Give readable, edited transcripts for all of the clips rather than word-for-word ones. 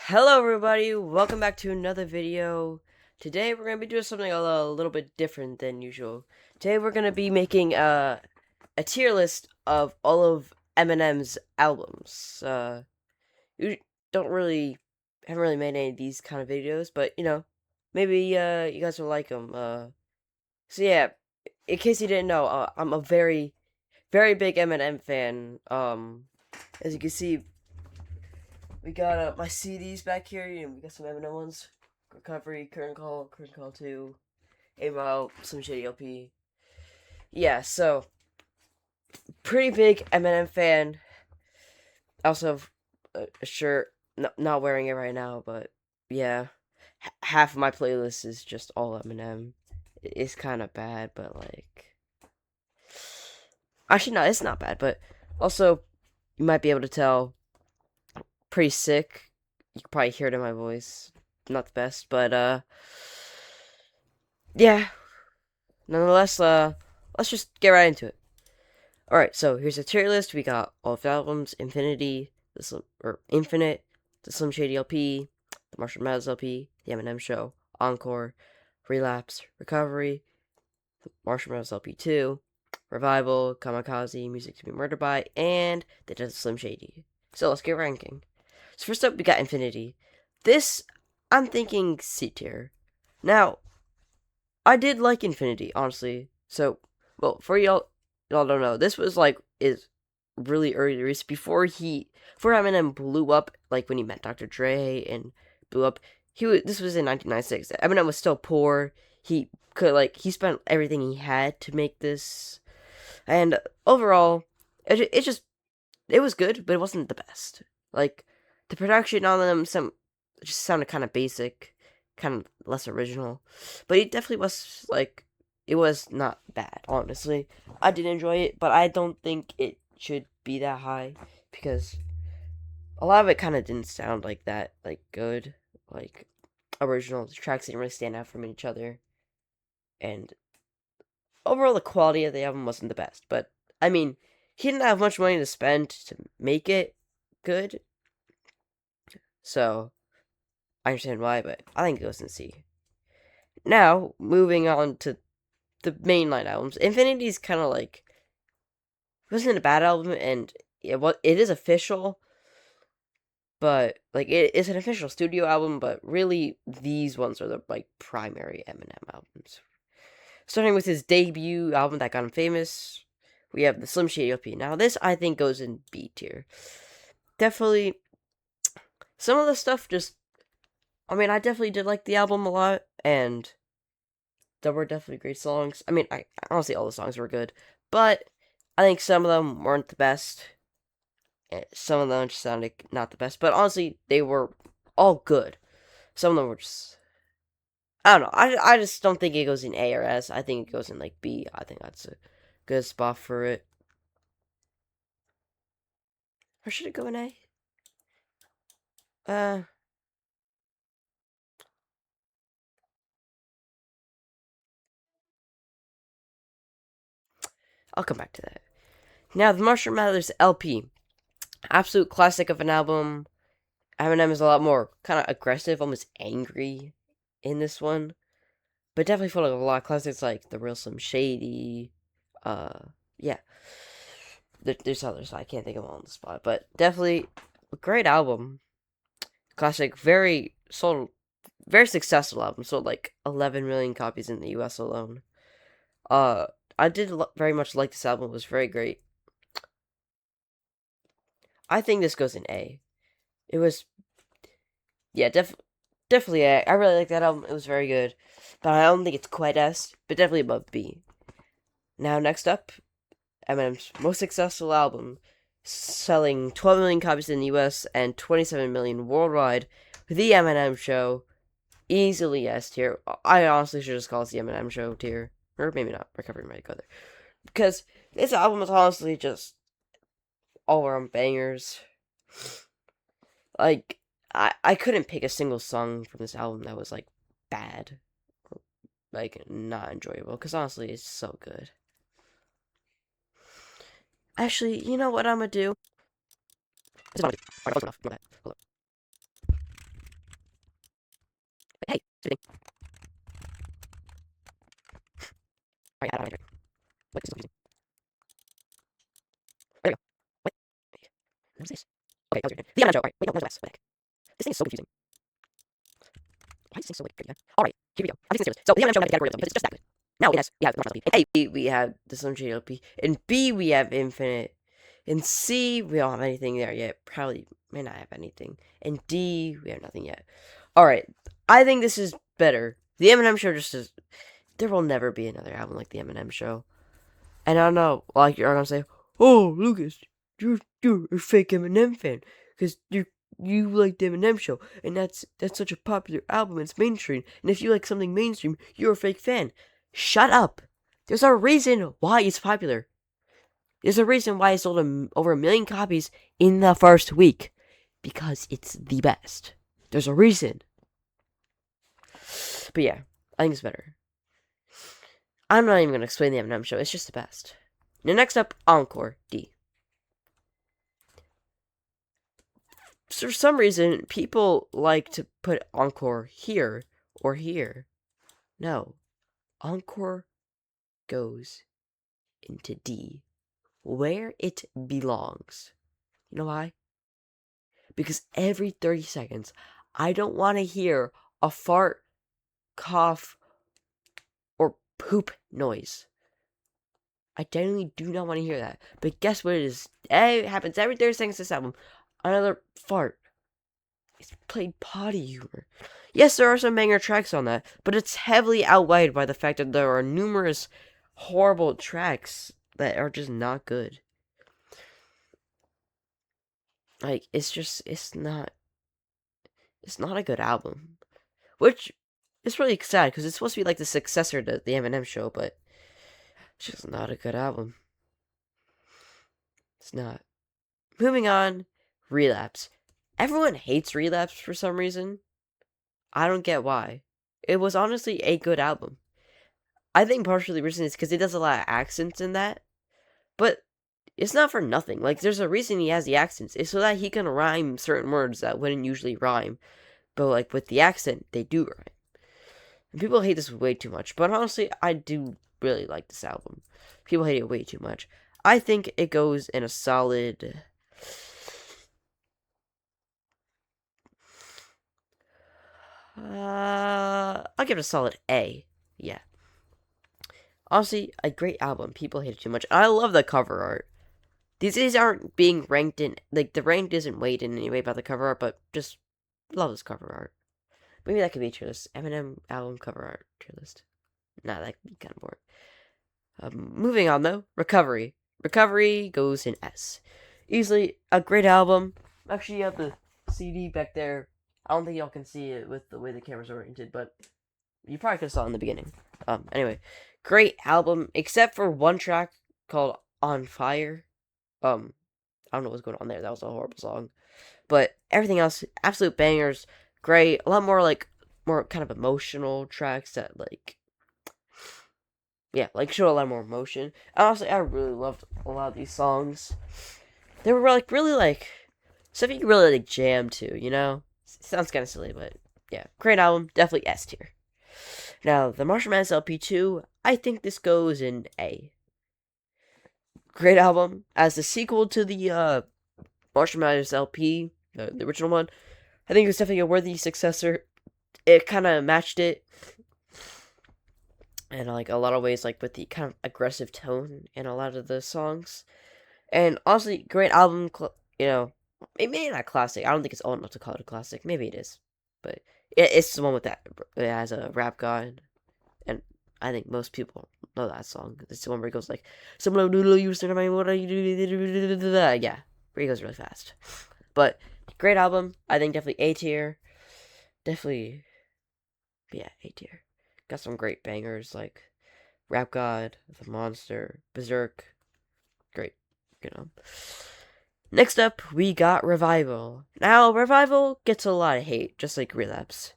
Hello everybody, welcome back to another video. Today we're going to be doing something a little bit different than usual. Today we're going to be making a tier list of all of Eminem's albums. You don't really, haven't really made any of these kind of videos, but maybe you guys will like them. So yeah, in case you didn't know, I'm a very, very big Eminem fan. As you can see, we got my CDs back here. We got some Eminem ones. Recovery, Curtain Call 2, Amo, some shitty LP. Yeah, so pretty big Eminem fan. I also have a shirt, not wearing it right now, but yeah, half of my playlist is just all Eminem. It's kind of bad, but like, actually no, it's not bad. But also, you might be able to tell, pretty sick. You can probably hear it in my voice. Not the best, but yeah. Nonetheless, let's just get right into it. All right, so here's a tier list. We got all of the albums: Infinity, Infinite, the Slim Shady LP, the Marshall Mathers LP, the Eminem Show, Encore, Relapse, Recovery, the Marshall Mathers LP 2, Revival, Kamikaze, Music to Be Murdered By, and the Death of Slim Shady. So let's get ranking. So first up, we got Infinity. This, I'm thinking C tier. Now, I did like Infinity, honestly. So, well, for y'all don't know, this was like is really early release before Eminem blew up, like when he met Dr. Dre and blew up. This was in 1996. Eminem was still poor. He spent everything he had to make this, and overall, it was good, but it wasn't the best. Like the production on them just sounded kind of basic, kind of less original. But it definitely was like it was not bad, honestly. I did enjoy it, but I don't think it should be that high because a lot of it kind of didn't sound like that like good, like original. The tracks didn't really stand out from each other, and overall the quality of the album wasn't the best. But I mean, he didn't have much money to spend to make it good, so I understand why. But I think it goes in C. Now moving on to the mainline albums. Infinity's kind of like it wasn't a bad album, and it is official, but like it is an official studio album. But really, these ones are the like primary Eminem albums. Starting with his debut album that got him famous, we have the Slim Shady LP. Now this I think goes in B tier. Definitely, some of the stuff just. I mean, I definitely did like the album a lot, and there were definitely great songs. I mean, I honestly all the songs were good, but I think some of them weren't the best. Some of them just sounded not the best, but honestly, they were all good. Some of them were just. I don't know. I just don't think it goes in A or S. I think it goes in like B. I think that's a good spot for it. Or should it go in A? Uh, I'll come back to that. Now, the Marshall Mathers LP. Absolute classic of an album. Eminem is a lot more kind of aggressive, almost angry in this one. But definitely full of a lot of classics like The Real Slim Shady. Yeah. There's others, I can't think of them on the spot. But definitely a great album. Classic, very successful album. Sold like 11 million copies in the US alone. Uh, I did very much like this album. It was very great. I think this goes in A. It was, yeah, definitely A. I really like that album. It was very good. But I don't think it's quite S, but definitely above B. Now, next up, Eminem's most successful album, selling 12 million copies in the US and 27 million worldwide. The Eminem Show, easily S tier. I honestly should just call it the Eminem Show tier. Or maybe not. Recovery might go there. Because this album is honestly just all around bangers. Like, I couldn't pick a single song from this album that was, like, bad. Like, not enjoyable. Because honestly, it's so good. Actually, you know what I'm gonna do? Alright, enough. Hold on. Alright, I don't know. What is this confusing? There we go. What? What is this? Okay, that was weird. The Eminem show. Alright, wait, no, that's what the heck? This thing is so confusing. Why is this thing so weird? Yeah. Alright, here we go. I'm taking this serious. So the Eminem show had a category of them because it's just that good. Now it has, yeah, the Marshall LP. In A, we have the Slim Shady LP. In B, we have Infinite. In C, we don't have anything there yet. Probably may not have anything. In D, we have nothing yet. Alright, I think this is better. The Eminem show just is. There will never be another album like the Eminem show. And I don't know, like you're gonna say, "Oh, Lucas, you're a fake Eminem fan because you like the Eminem show, and that's such a popular album. It's mainstream, and if you like something mainstream, you're a fake fan." Shut up. There's a reason why it's popular. There's a reason why it sold over 1 million copies in the first week, because it's the best. There's a reason. But yeah, I think it's better. I'm not even going to explain the Eminem show. It's just the best. Now, next up, Encore, D. For some reason, people like to put Encore here or here. No. Encore goes into D, where it belongs. You know why? Because every 30 seconds, I don't want to hear a fart, cough, or poop noise. I genuinely do not want to hear that. But guess what it is? It happens every 30 seconds this album. Another fart. It's played potty humor. Yes, there are some banger tracks on that, but it's heavily outweighed by the fact that there are numerous horrible tracks that are just not good. Like, it's not a good album. Which is really sad, because it's supposed to be like the successor to the Eminem show, but it's just not a good album. It's not. Moving on, Relapse. Everyone hates Relapse for some reason. I don't get why. It was honestly a good album. I think partially the reason is because it does a lot of accents in that. But it's not for nothing. Like, there's a reason he has the accents. It's so that he can rhyme certain words that wouldn't usually rhyme. But, like, with the accent, they do rhyme. And people hate this way too much. But honestly, I do really like this album. People hate it way too much. I think it goes in a solid... I'll give it a solid A. Yeah. Honestly, a great album. People hate it too much. I love the cover art. These aren't being ranked in... Like, the rank isn't weighed in any way by the cover art, but just love this cover art. Maybe that could be a tier list. Eminem album cover art tier list. Nah, that could be kind of boring. Moving on, though. Recovery. Recovery goes in S. Easily a great album. Actually, you have the CD back there. I don't think y'all can see it with the way the camera's oriented, but you probably could have saw it in the beginning. Anyway, great album, except for one track called On Fire. I don't know what's going on there. That was a horrible song. But everything else, absolute bangers. Great. A lot more, like, more kind of emotional tracks that, like, yeah, like, show a lot more emotion. Honestly, I really loved a lot of these songs. They were, like, really, like, stuff you could really, like, jam to, you know? Sounds kind of silly, but yeah. Great album. Definitely S tier. Now, the Marshall Mathers LP 2, I think this goes in A. Great album. As the sequel to the Marshall Mathers LP, the original one, I think it was definitely a worthy successor. It kind of matched it. And like a lot of ways, like with the kind of aggressive tone in a lot of the songs. And honestly, great album, you know, maybe not classic. I don't think it's old enough to call it a classic. Maybe it is. But it's the one with that, it has a rap god. And I think most people know that song. It's the one where he goes like, "Some noodle used to remind me what are you doing?" Yeah, where he goes really fast. But great album. I think definitely A tier. Definitely, yeah, A tier. Got some great bangers like Rap God, The Monster, Berserk. Great, you know. Next up, we got Revival. Now, Revival gets a lot of hate, just like Relapse.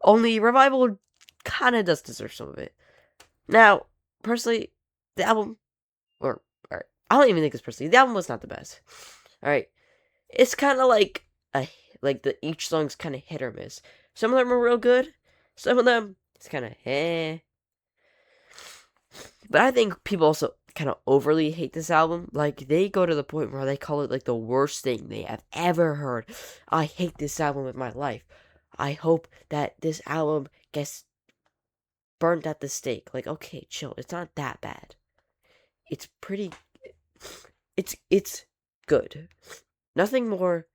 Only Revival kind of does deserve some of it. Now, personally, the album, alright, I don't even think it's personally, the album was not the best. Alright, it's kind of like each song's kind of hit or miss. Some of them are real good, Some of them, it's kind of eh. But I think people also kind of overly hate this album. Like, they go to the point where they call it, like, the worst thing they have ever heard. I hate this album with my life. I hope that this album gets burnt at the stake. Like, okay, chill. It's not that bad. It's pretty. It's good. Nothing more,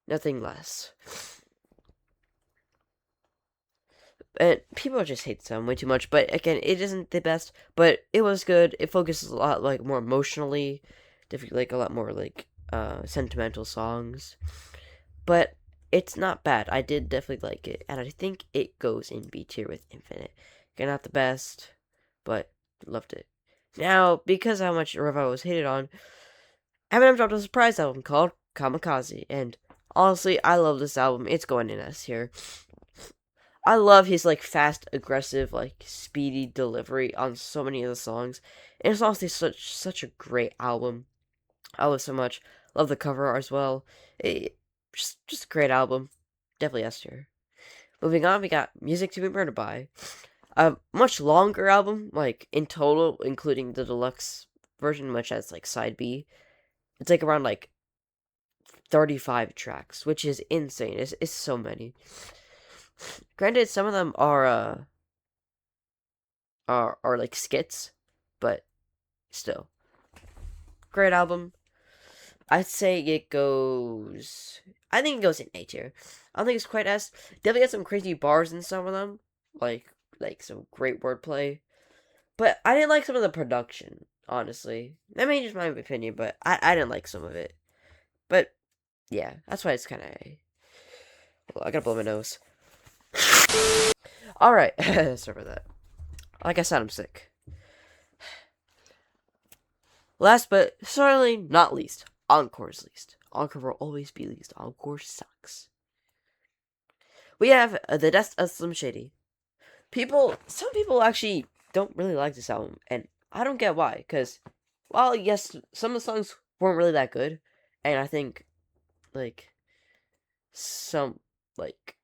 nothing less. And people just hate this album way too much. But again, it isn't the best. But it was good. It focuses a lot like more emotionally, definitely like a lot more like sentimental songs. But it's not bad. I did definitely like it, and I think it goes in B tier with Infinite. Again, not the best, but loved it. Now, because how much Revival was hated on, Eminem dropped a surprise album called Kamikaze, and honestly, I love this album. It's going in S tier. I love his like fast, aggressive, like speedy delivery on so many of the songs. And it's honestly such a great album. I love it so much. Love the cover art as well. Just a great album. Definitely S tier. Moving on, we got Music to Be Murdered By. A much longer album, like in total, including the deluxe version, which has like side B. It's like around like 35 tracks, which is insane. It's so many. Granted, some of them are like skits, but still. Great album. I'd say it goes. I think it goes in A tier. I don't think it's quite S. Definitely got some crazy bars in some of them, like some great wordplay. But I didn't like some of the production, honestly. That may just my opinion, but I didn't like some of it. But yeah, that's why it's kind of A. Well, I gotta blow my nose. All right, sorry for that. Like I said, I'm sick. Last but certainly not least, Encore's least. Encore will always be least. Encore sucks. We have The Death of Slim Shady. Some people actually don't really like this album, and I don't get why. Because, well, yes, some of the songs weren't really that good, and I think, like, some, like,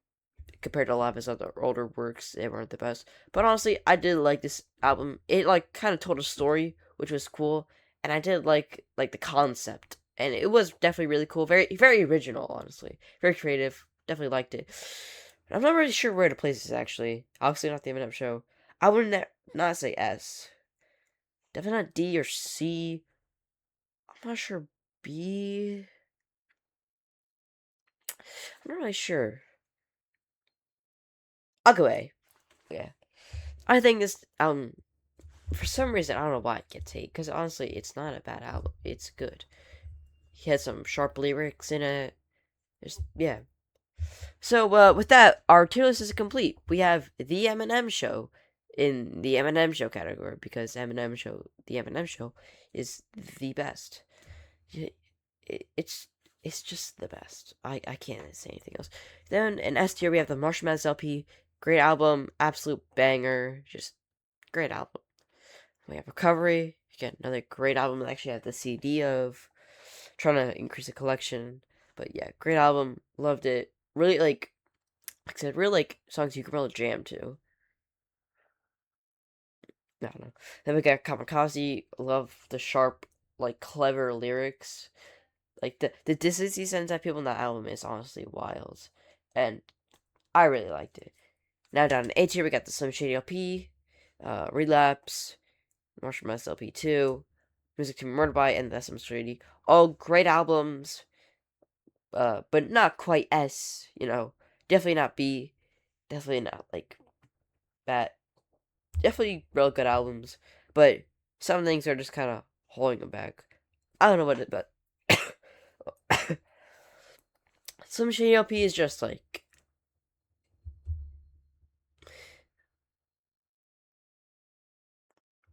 compared to a lot of his other older works, they weren't the best. But honestly, I did like this album. It like kind of told a story, which was cool, and I did like the concept, and it was definitely really cool. Very original, honestly. Very creative. Definitely liked it. I'm not really sure where to place this actually. Obviously not the Eminem show. I would not say S. Definitely not D or C. I'm not sure B. I'm not really sure. I'll go A. Yeah. I think this album, for some reason, I don't know why it gets hate, because honestly, it's not a bad album. It's good. He has some sharp lyrics in it. Yeah. So, with that, our tier list is complete. We have The Eminem Show in the Eminem Show category, because The Eminem Show is the best. It's just the best. I can't say anything else. Then, in S tier, we have the Marshmallows LP. Great album, absolute banger, just great album. We have Recovery. Again, another great album. I actually have the CD of. Trying to increase the collection. But yeah, great album. Loved it. Really like I said, really like songs you can really jam to. I don't know. Then we got Kamikaze. Love the sharp, like clever lyrics. Like the distance he sends at people in that album is honestly wild. And I really liked it. Now down in A tier we got the Slim Shady LP, Relapse, Marshmallows LP 2, Music to Be Murdered By, and The Slim Shady. All great albums, but not quite S, Definitely not B. Definitely not, like, bad. Definitely real good albums, but some things are just kind of holding them back. I don't know what it, but Slim Shady LP is just, like,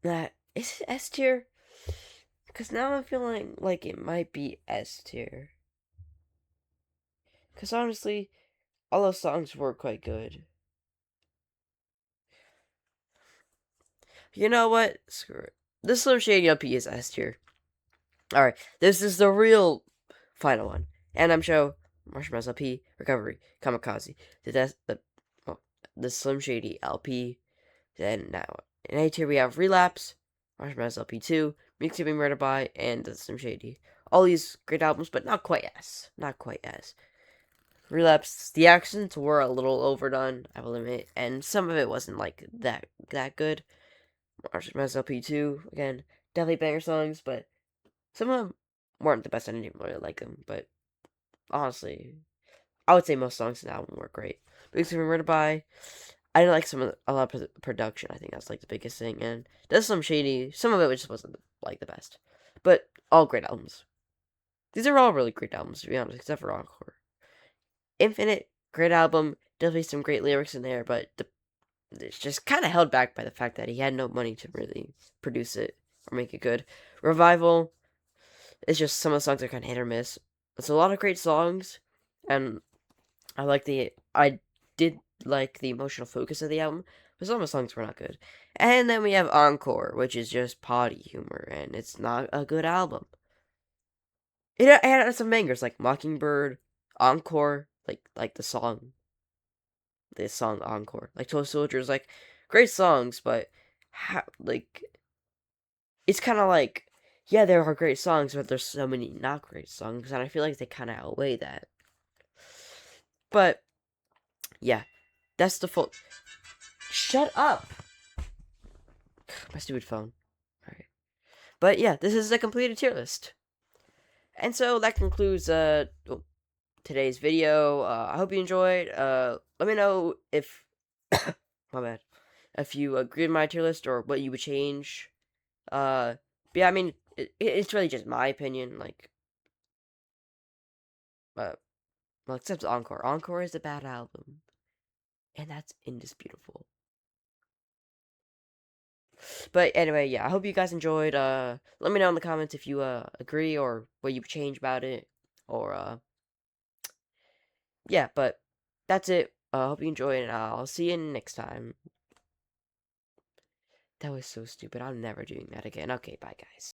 that. Is it S tier? Because now I'm feeling like it might be S tier. Because honestly, all those songs were quite good. You know what? Screw it. This Slim Shady LP is S tier. Alright, this is the real final one. And I'm show Marshmallows LP, Recovery, Kamikaze. The death, the, well, the Slim Shady LP. Then now in A tier we have Relapse, Marshmallow's LP2, Mixtape Being Murdered By, and the Slim Shady. All these great albums, but not quite as. Not quite as. Relapse, the accents were a little overdone, I will admit, and some of it wasn't like that good. Marshmallow's LP2, again, definitely banger songs, but some of them weren't the best. I didn't even really like them, but honestly, I would say most songs in the album were great. Mixtape Being Murdered By, I didn't like a lot of the production. I think that's like the biggest thing, and there's some shady. Some of it just wasn't like the best, but all great albums. These are all really great albums, to be honest, except for Encore. Infinite, great album. Definitely some great lyrics in there, but it's just kind of held back by the fact that he had no money to really produce it or make it good. Revival, it's just some of the songs are kind of hit or miss. It's a lot of great songs, and I did like the emotional focus of the album, but some of the songs were not good. And then we have Encore, which is just potty humor, and it's not a good album. It had some bangers like Mockingbird, Encore, like the song Encore, like Toe Soldiers, like great songs, but like it's kind of like, yeah, there are great songs, but there's so many not great songs, and I feel like they kind of outweigh that. But yeah, that's the full. Shut up, my stupid phone. All right, but yeah, this is a completed tier list, and so that concludes today's video. I hope you enjoyed. Let me know if my bad, if you agree with my tier list or what you would change. But yeah, I mean, it's really just my opinion. Like, well, except Encore. Encore is a bad album, and that's indisputable. But anyway, yeah, I hope you guys enjoyed. Let me know in the comments if you agree or what you would change about it, or yeah. But that's it. I hope you enjoyed, and I'll see you next time. That was so stupid. I'm never doing that again. Okay, bye, guys.